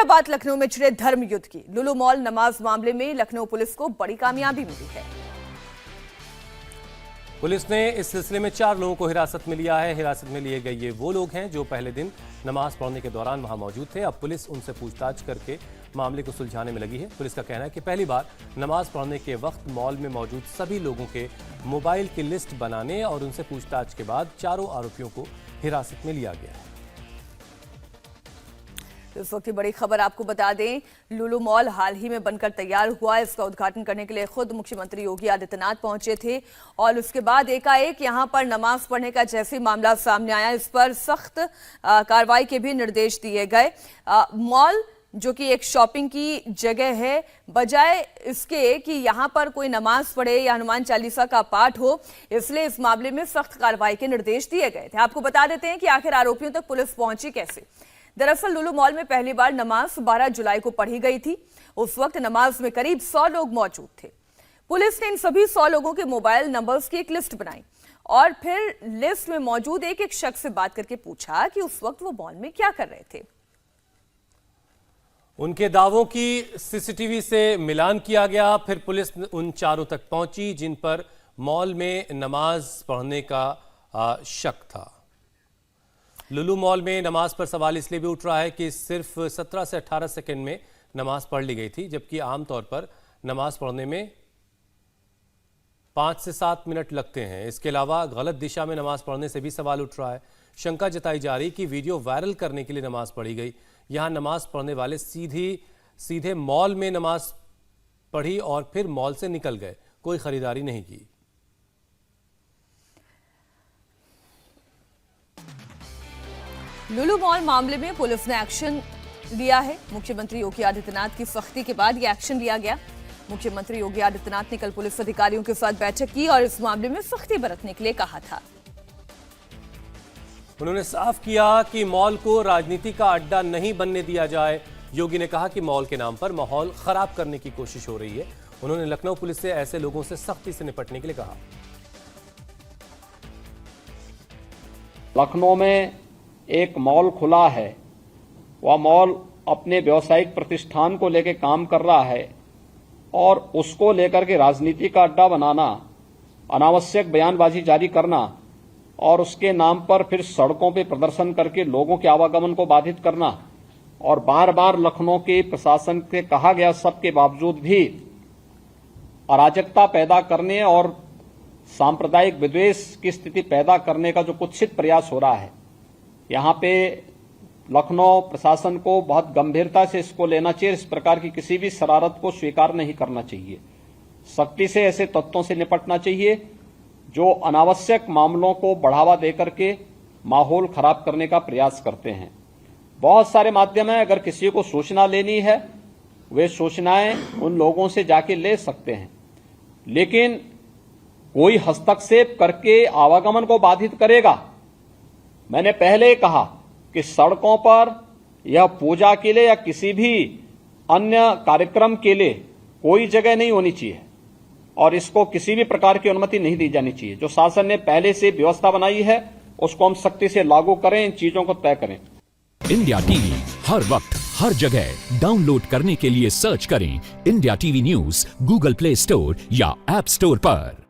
अब बात लखनऊ में छिड़े धर्म युद्ध की। लुलु मॉल नमाज मामले में लखनऊ पुलिस को बड़ी कामयाबी मिली है। पुलिस ने इस सिलसिले में 4 लोगों को हिरासत में लिया है। हिरासत में लिए गए ये वो लोग हैं जो पहले दिन नमाज पढ़ने के दौरान वहां मौजूद थे। अब पुलिस उनसे पूछताछ करके मामले को सुलझाने में लगी है। पुलिस का कहना है कि पहली बार नमाज पढ़ने के वक्त मॉल में मौजूद सभी लोगों के मोबाइल की लिस्ट बनाने और उनसे पूछताछ के बाद चारों आरोपियों को हिरासत में लिया गया है। इस वक्त की बड़ी खबर आपको बता दें, लुलु मॉल हाल ही में बनकर तैयार हुआ। इसका उद्घाटन करने के लिए खुद मुख्यमंत्री योगी आदित्यनाथ पहुंचे थे और उसके बाद एकाएक यहां पर नमाज पढ़ने का जैसे मामला सामने आया, इस पर सख्त कार्रवाई के भी निर्देश दिए गए। मॉल जो कि एक शॉपिंग की जगह है, बजाय इसके कि यहां पर कोई नमाज पढ़े या हनुमान चालीसा का पाठ हो, इसलिए इस मामले में सख्त कार्रवाई के निर्देश दिए गए थे। आपको बता देते हैं कि आखिर आरोपियों तक पुलिस पहुंची कैसे। दरअसल लुलु मॉल में पहली बार नमाज 12 जुलाई को पढ़ी गई थी। उस वक्त नमाज में करीब 100 लोग मौजूद थे। पुलिस ने इन सभी 100 लोगों के मोबाइल नंबर्स की एक लिस्ट बनाई और फिर लिस्ट में मौजूद एक एक शख्स से बात करके पूछा कि उस वक्त वो मॉल में क्या कर रहे थे। उनके दावों की सीसीटीवी से मिलान किया गया। फिर पुलिस उन चारों तक पहुंची जिन पर मॉल में नमाज पढ़ने का शक था। लुलु मॉल में नमाज पर सवाल इसलिए भी उठ रहा है कि सिर्फ 17 से 18 सेकंड में नमाज पढ़ ली गई थी, जबकि आमतौर पर नमाज पढ़ने में 5 से 7 मिनट लगते हैं। इसके अलावा गलत दिशा में नमाज पढ़ने से भी सवाल उठ रहा है। शंका जताई जा रही कि वीडियो वायरल करने के लिए नमाज पढ़ी गई। यहां नमाज पढ़ने वाले सीधे मॉल में नमाज पढ़ी और फिर मॉल से निकल गए, कोई खरीदारी नहीं की। लुलु मॉल मामले में पुलिस ने एक्शन लिया है। मुख्यमंत्री योगी आदित्यनाथ की सख्ती के बाद यह एक्शन लिया गया। मुख्यमंत्री योगी आदित्यनाथ ने कल पुलिस अधिकारियों के साथ बैठक की और इस मामले में सख्ती बरतने के लिए कहा था। उन्होंने साफ किया कि मॉल को राजनीति का अड्डा नहीं बनने दिया जाए। योगी ने कहा कि मॉल के नाम पर माहौल खराब करने की कोशिश हो रही है। उन्होंने लखनऊ पुलिस से ऐसे लोगों से सख्ती से निपटने के लिए कहा। लखनऊ में एक मॉल खुला है, वह मॉल अपने व्यावसायिक प्रतिष्ठान को लेकर काम कर रहा है और उसको लेकर के राजनीति का अड्डा बनाना, अनावश्यक बयानबाजी जारी करना और उसके नाम पर फिर सड़कों पे प्रदर्शन करके लोगों के आवागमन को बाधित करना और बार बार लखनऊ के प्रशासन से कहा गया सबके बावजूद भी अराजकता पैदा करने और सांप्रदायिक विद्वेष की स्थिति पैदा करने का जो कुत्सित प्रयास हो रहा है, यहाँ पे लखनऊ प्रशासन को बहुत गंभीरता से इसको लेना चाहिए। इस प्रकार की किसी भी शरारत को स्वीकार नहीं करना चाहिए। सख्ती से ऐसे तत्वों से निपटना चाहिए जो अनावश्यक मामलों को बढ़ावा देकर के माहौल खराब करने का प्रयास करते हैं। बहुत सारे माध्यम हैं, अगर किसी को सूचना लेनी है वे सूचनाएं उन लोगों से जाके ले सकते हैं, लेकिन कोई हस्तक्षेप करके आवागमन को बाधित करेगा। मैंने पहले कहा कि सड़कों पर या पूजा के लिए या किसी भी अन्य कार्यक्रम के लिए कोई जगह नहीं होनी चाहिए और इसको किसी भी प्रकार की अनुमति नहीं दी जानी चाहिए। जो शासन ने पहले से व्यवस्था बनाई है उसको हम सख्ती से लागू करें, इन चीजों को तय करें। इंडिया टीवी हर वक्त हर जगह डाउनलोड करने के लिए सर्च करें India TV news Google play store या ऐप स्टोर पर।